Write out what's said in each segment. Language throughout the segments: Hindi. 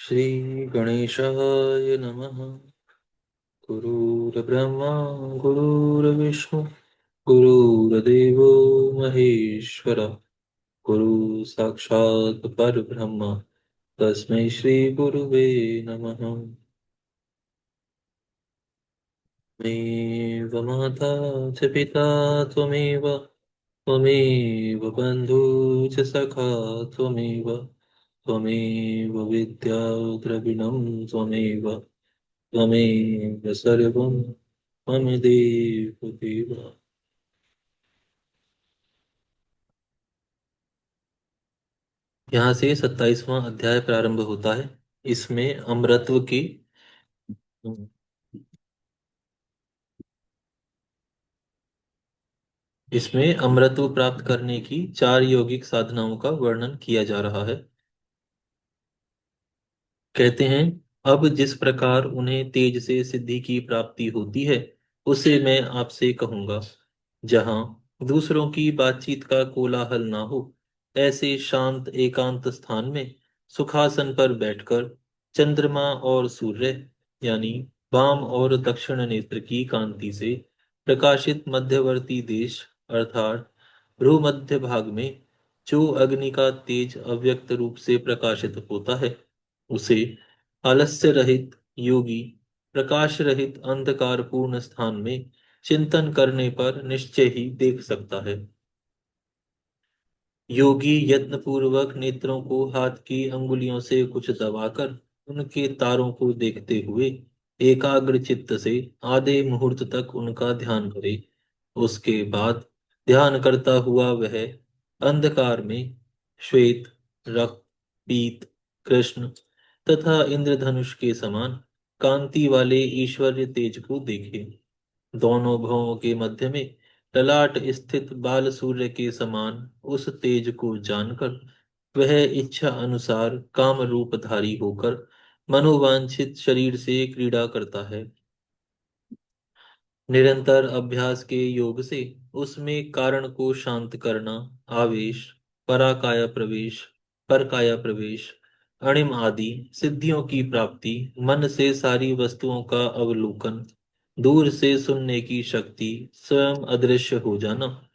श्रीगणेशाय नमः। गुरुर्ब्रह्मा गुरुर्विष्णु गुरुर्देवो महेश्वर गुरु साक्षात् परब्रह्म तस्मै श्री गुरुवे नमः। त्वमेव माता च पिता त्वमेव त्वमेव बन्धु च सखा त्वमेव त्वमेव विद्या द्रविणं त्वमेव त्वमेव सर्वं मम देव देव। यहाँ से 27वां अध्याय प्रारंभ होता है। इसमें अमरत्व की इसमें अमरत्व प्राप्त करने की चार यौगिक साधनाओं का वर्णन किया जा रहा है। कहते हैं, अब जिस प्रकार उन्हें तेज से सिद्धि की प्राप्ति होती है उसे मैं आपसे कहूंगा। जहां दूसरों की बातचीत का कोलाहल ना हो, ऐसे शांत एकांत स्थान में सुखासन पर बैठकर चंद्रमा और सूर्य यानी वाम और दक्षिण नेत्र की कांति से प्रकाशित मध्यवर्ती देश अर्थात भ्रूमध्य भाग में जो अग्नि का तेज अव्यक्त रूप से प्रकाशित होता है उसे आलस्य रहित योगी प्रकाश रहित अंधकार पूर्ण स्थान में चिंतन करने पर निश्चय ही देख सकता है। योगी यत्न पूर्वक नेत्रों को हाथ की अंगुलियों से कुछ दबाकर उनके तारों को देखते हुए एकाग्र चित्त से आधे मुहूर्त तक उनका ध्यान करे। उसके बाद ध्यान करता हुआ वह अंधकार में श्वेत, रक्त, पीत, कृष्ण तथा इंद्रधनुष के समान कांति वाले ईश्वरीय तेज को देखे। दोनों भवों के मध्य में ललाट स्थित बाल सूर्य के समान उस तेज को जानकर वह इच्छा अनुसार काम रूपधारी होकर मनोवांछित शरीर से क्रीड़ा करता है। निरंतर अभ्यास के योग से उसमें कारण को शांत करना, आवेश, पराकाया प्रवेश, परकाया प्रवेश, अणिम आदि सिद्धियों की प्राप्ति, मन से सारी वस्तुओं का अवलोकन, दूर से सुनने की शक्ति, स्वयं अदृश्य हो जाना,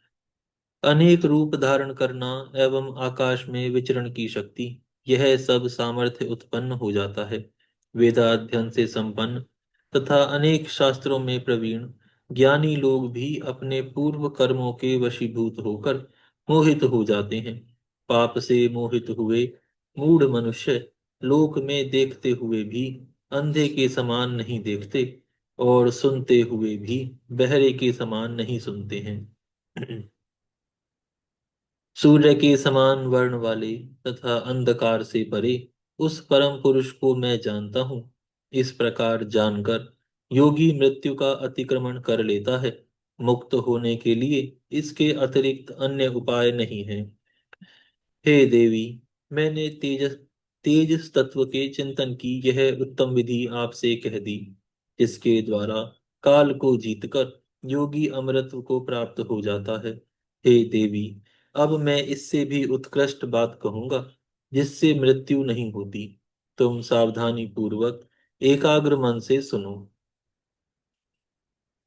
अनेक रूप धारण करना एवं आकाश में विचरण की शक्ति, यह सब सामर्थ्य उत्पन्न हो जाता है। वेदाध्ययन से संपन्न तथा अनेक शास्त्रों में प्रवीण ज्ञानी लोग भी अपने पूर्व कर्मों के वशीभूत होकर मोहित हो जाते हैं। पाप से मोहित हुए मूढ़ मनुष्य लोक में देखते हुए भी अंधे के समान नहीं देखते और सुनते हुए भी बहरे के समान नहीं सुनते हैं। सूर्य के समान वर्ण वाले तथा अंधकार से परे उस परम पुरुष को मैं जानता हूँ। इस प्रकार जानकर योगी मृत्यु का अतिक्रमण कर लेता है। मुक्त होने के लिए इसके अतिरिक्त अन्य उपाय नहीं है। हे देवी, मैंने तेज तत्व के चिंतन की यह उत्तम विधि आपसे कह दी, जिसके द्वारा काल को जीतकर योगी अमरत्व को प्राप्त हो जाता है। हे देवी, अब मैं इससे भी उत्कृष्ट बात कहूंगा, जिससे मृत्यु नहीं होती। तुम सावधानी पूर्वक एकाग्र मन से सुनो।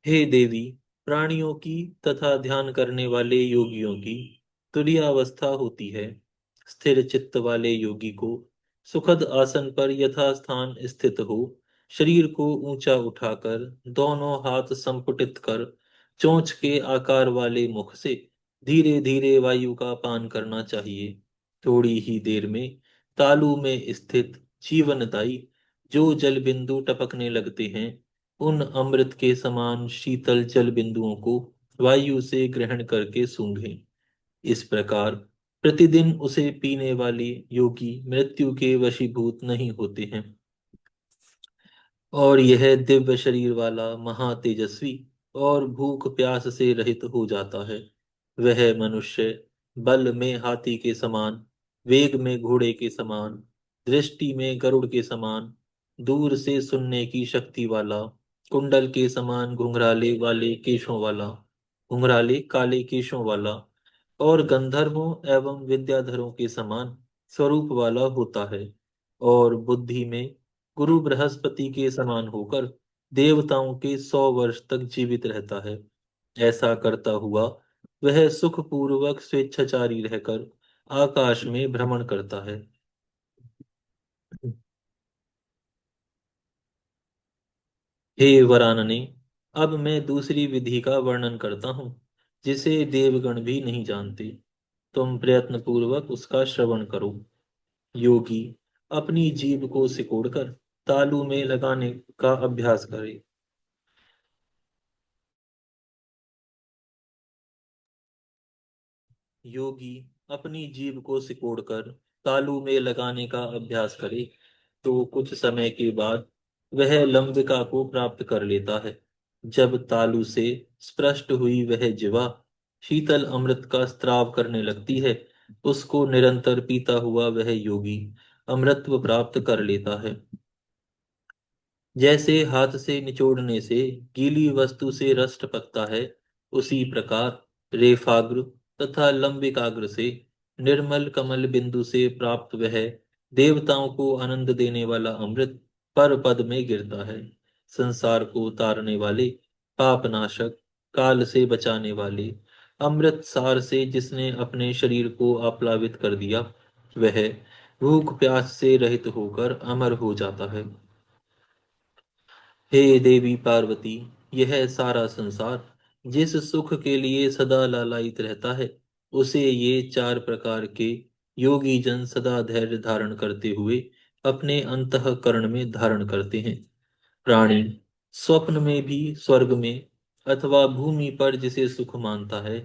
हे देवी, प्राणियों की तथा ध्यान करने वाले योगियों की तुरीयावस्था होती है। स्थिर चित्त वाले योगी को सुखद आसन पर यथास्थान स्थित हो शरीर को ऊंचा उठाकर दोनों हाथ संपुटित कर चोंच के आकार वाले मुख से धीरे धीरे वायु का पान करना चाहिए। थोड़ी ही देर में तालू में स्थित जीवनदायी जो जल बिंदु टपकने लगते हैं, उन अमृत के समान शीतल जल बिंदुओं को वायु से ग्रहण करके सूंघें। इस प्रकार प्रतिदिन उसे पीने वाले योगी मृत्यु के वशीभूत नहीं होते हैं और यह दिव्य शरीर वाला महातेजस्वी और भूख प्यास से रहित हो जाता है। वह मनुष्य बल में हाथी के समान, वेग में घोड़े के समान, दृष्टि में गरुड़ के समान, दूर से सुनने की शक्ति वाला, कुंडल के समान घुंघराले काले केशों वाला और गंधर्वों एवं विद्याधरों के समान स्वरूप वाला होता है। और बुद्धि में गुरु बृहस्पति के समान होकर देवताओं के 100 वर्ष तक जीवित रहता है। ऐसा करता हुआ वह सुखपूर्वक स्वेच्छाचारी रहकर आकाश में भ्रमण करता है। हे वरानने, अब मैं दूसरी विधि का वर्णन करता हूँ, जिसे देवगण भी नहीं जानते। तुम प्रयत्न पूर्वक उसका श्रवण करो। योगी अपनी जीभ को सिकोड़कर तालू में लगाने का अभ्यास करे। योगी अपनी जीभ को सिकोड़कर तालू में लगाने का अभ्यास करे तो कुछ समय के बाद वह लंबिका को प्राप्त कर लेता है। जब तालू से स्पृष्ट हुई वह जिह्वा शीतल अमृत का स्त्राव करने लगती है, उसको निरंतर पीता हुआ वह योगी अमृतत्व प्राप्त कर लेता है। जैसे हाथ से निचोड़ने से गीली वस्तु से रस टपकता है, उसी प्रकार रेफाग्र तथा लंबिकाग्र से निर्मल कमल बिंदु से प्राप्त वह देवताओं को आनंद देने वाला अमृत पर पद में गिरता है। संसार को उतारने वाले, पापनाशक, काल से बचाने वाले अमृत सार से जिसने अपने शरीर को आप्लावित कर दिया, वह भूख प्यास से रहित होकर अमर हो जाता है। हे देवी पार्वती, यह सारा संसार जिस सुख के लिए सदा लालायित रहता है, उसे ये 4 प्रकार के योगी जन सदा धैर्य धारण करते हुए अपने अंतःकरण में धारण करते हैं। प्राणी स्वप्न में भी स्वर्ग में अथवा भूमि पर जिसे सुख मानता है,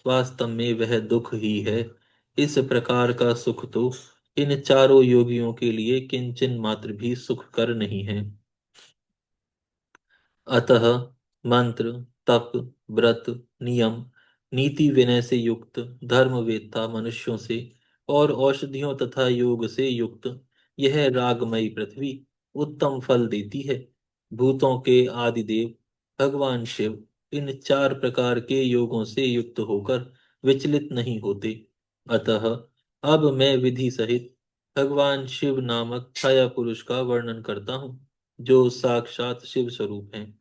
वास्तव में वह दुख ही है। इस प्रकार का सुख तो इन चारों योगियों के लिए किंचन मात्र भी सुखकर नहीं है। अतः मंत्र, तप, व्रत, नियम, नीति विनय से युक्त धर्मवेत्ता मनुष्यों से और औषधियों तथा योग से युक्त यह रागमयी पृथ्वी उत्तम फल देती है। भूतों के आदिदेव भगवान शिव इन 4 प्रकार के योगों से युक्त होकर विचलित नहीं होते। अतः अब मैं विधि सहित भगवान शिव नामक छाया पुरुष का वर्णन करता हूँ, जो साक्षात शिव स्वरूप हैं।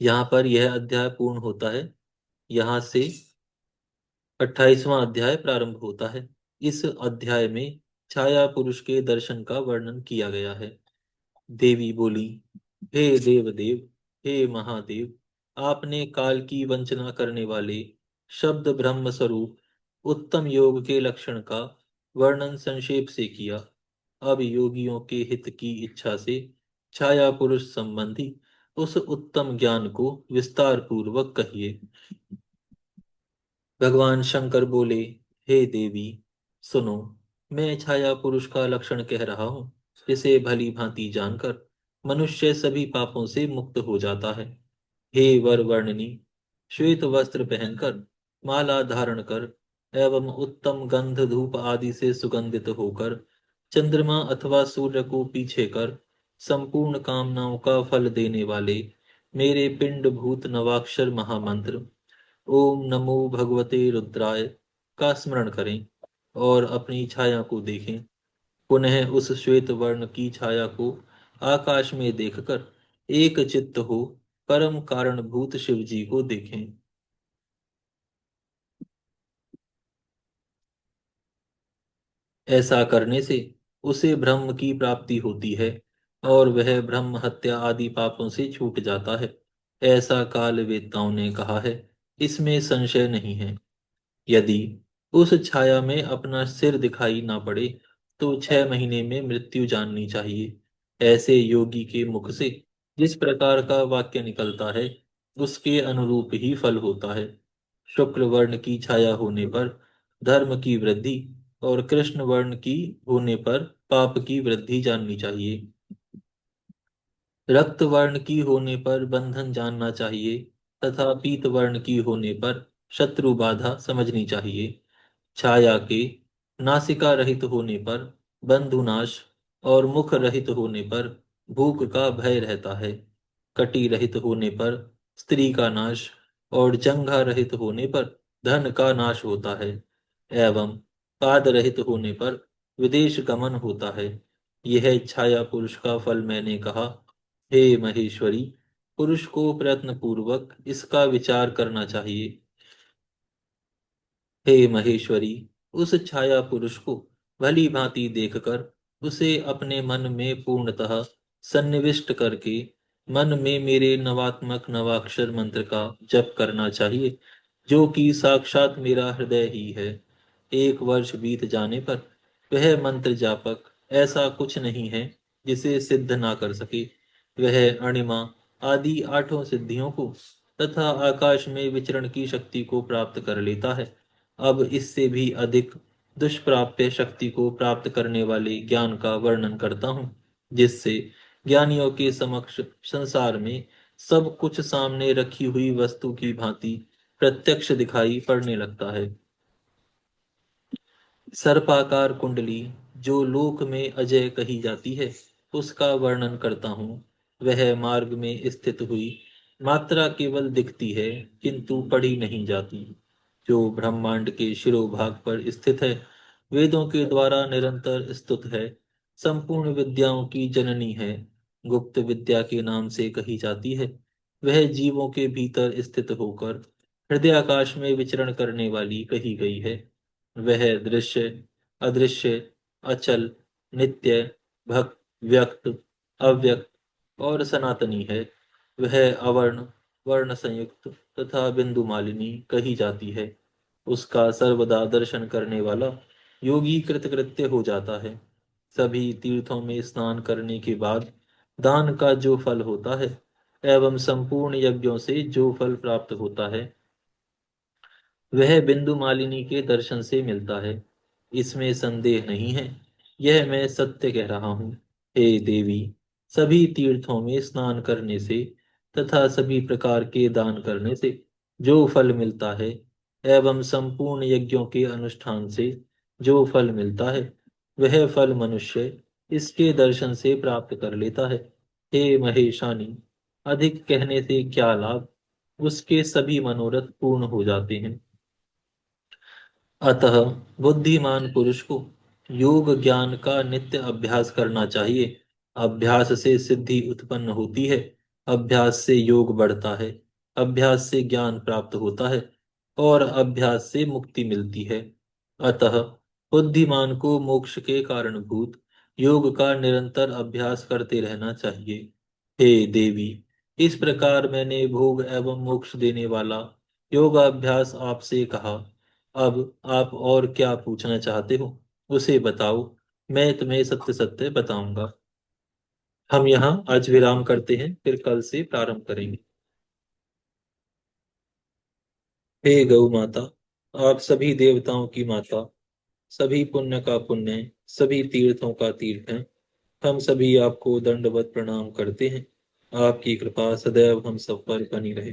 यहाँ पर यह अध्याय पूर्ण होता है। यहाँ से 28वां अध्याय प्रारंभ होता है। इस अध्याय में छाया पुरुष के दर्शन का वर्णन किया गया है। देवी बोली, हे देवदेव, हे महादेव, आपने काल की वंचना करने वाले शब्द ब्रह्म स्वरूप उत्तम योग के लक्षण का वर्णन संक्षेप से किया। अब योगियों के हित की इच्छा से छाया पुरुष संबंधी उस उत्तम ज्ञान को विस्तार पूर्वक कहिए। भगवान शंकर बोले, हे देवी, सुनो, मैं छाया पुरुष का लक्षण कह रहा हूँ। इसे भली भांति जानकर मनुष्य सभी पापों से मुक्त हो जाता है। हे वर वर्णनी, श्वेत वस्त्र पहनकर, माला धारण कर एवं उत्तम गंध धूप आदि से सुगंधित होकर चंद्रमा अथवा सूर्य को पीछे कर संपूर्ण कामनाओं का फल देने वाले मेरे पिंड भूत नवाक्षर महामंत्र ओम नमो भगवते रुद्राय का स्मरण करें और अपनी छाया को देखें। पुनः उस श्वेत वर्ण की छाया को आकाश में देखकर एक चित्त हो परम कारणभूत शिव जी को देखें। ऐसा करने से उसे ब्रह्म की प्राप्ति होती है और वह ब्रह्म हत्या आदि पापों से छूट जाता है। ऐसा काल वेदताओं ने कहा है, इसमें संशय नहीं है। यदि उस छाया में अपना सिर दिखाई ना पड़े तो 6 महीने में मृत्यु जाननी चाहिए। ऐसे योगी के मुख से जिस प्रकार का वाक्य निकलता है, उसके अनुरूप ही फल होता है। शुक्ल वर्ण की छाया होने पर धर्म की वृद्धि और कृष्ण वर्ण की होने पर पाप की वृद्धि जाननी चाहिए। रक्त वर्ण की होने पर बंधन जानना चाहिए तथा पीत वर्ण की होने पर शत्रु बाधा समझनी चाहिए। छाया के नासिका रहित होने पर बंधुनाश और मुख रहित होने पर भूख का भय रहता है। कटी रहित होने पर स्त्री का नाश और जंघा रहित होने पर धन का नाश होता है। एवं पाद रहित होने पर विदेश गमन होता है। यह छाया पुरुष का फल मैंने कहा। हे महेश्वरी, पुरुष को प्रयत्न पूर्वक इसका विचार करना चाहिए। हे महेश्वरी, उस छाया पुरुष को भली भांति देखकर उसे अपने मन में पूर्णतः सन्निविष्ट करके मन में मेरे नवात्मक नवाक्षर मंत्र का जप करना चाहिए, जो कि साक्षात मेरा हृदय ही है। 1 वर्ष बीत जाने पर वह मंत्र जापक ऐसा कुछ नहीं है जिसे सिद्ध ना कर सके। वह अणिमा आदि 8 सिद्धियों को तथा आकाश में विचरण की शक्ति को प्राप्त कर लेता है। अब इससे भी अधिक दुष्प्राप्य शक्ति को प्राप्त करने वाले ज्ञान का वर्णन करता हूँ, जिससे ज्ञानियों के समक्ष संसार में सब कुछ सामने रखी हुई वस्तु की भांति प्रत्यक्ष दिखाई पड़ने लगता है। सर्पाकार कुंडली, जो लोक में अजय कही जाती है, उसका वर्णन करता हूँ। वह मार्ग में स्थित हुई मात्रा केवल दिखती है, किंतु पढ़ी नहीं जाती। जो ब्रह्मांड के शिरोभाग पर स्थित है, वेदों के द्वारा निरंतर स्तुत है, संपूर्ण विद्याओं की जननी है, गुप्त विद्या के नाम से कही जाती है। वह जीवों के भीतर स्थित होकर हृदयाकाश में विचरण करने वाली कही गई है। वह दृश्य, अदृश्य, अचल, नित्य, भक्त, व्यक्त, अव्यक्त और सनातनी है। वह अवर्ण, वर्ण संयुक्त तथा बिंदु मालिनी कही जाती है। उसका सर्वदा दर्शन करने वाला योगी कृतकृत्य हो जाता है। सभी तीर्थों में स्नान करने के बाद दान का जो फल होता है एवं संपूर्ण यज्ञों से जो फल प्राप्त होता है, वह बिंदु मालिनी के दर्शन से मिलता है। इसमें संदेह नहीं है, यह मैं सत्य कह रहा हूँ। हे देवी, सभी तीर्थों में स्नान करने से तथा सभी प्रकार के दान करने से जो फल मिलता है एवं संपूर्ण यज्ञों के अनुष्ठान से जो फल मिलता है, वह फल मनुष्य इसके दर्शन से प्राप्त कर लेता है। हे महेशानी, अधिक कहने से क्या लाभ, उसके सभी मनोरथ पूर्ण हो जाते हैं। अतः बुद्धिमान पुरुष को योग ज्ञान का नित्य अभ्यास करना चाहिए। अभ्यास से सिद्धि उत्पन्न होती है, अभ्यास से योग बढ़ता है, अभ्यास से ज्ञान प्राप्त होता है और अभ्यास से मुक्ति मिलती है। अतः बुद्धिमान को मोक्ष के कारणभूत योग का निरंतर अभ्यास करते रहना चाहिए। हे देवी, इस प्रकार मैंने भोग एवं मोक्ष देने वाला योगाभ्यास आपसे कहा। अब आप और क्या पूछना चाहते हो, उसे बताओ, मैं तुम्हें सत्य सत्य बताऊंगा। हम यहाँ आज विराम करते हैं, फिर कल से प्रारंभ करेंगे। हे गौ माता, आप सभी देवताओं की माता, सभी पुण्य का पुण्य, सभी तीर्थों का तीर्थ हैं। हम सभी आपको दंडवत प्रणाम करते हैं। आपकी कृपा सदैव हम सब पर बनी रहे।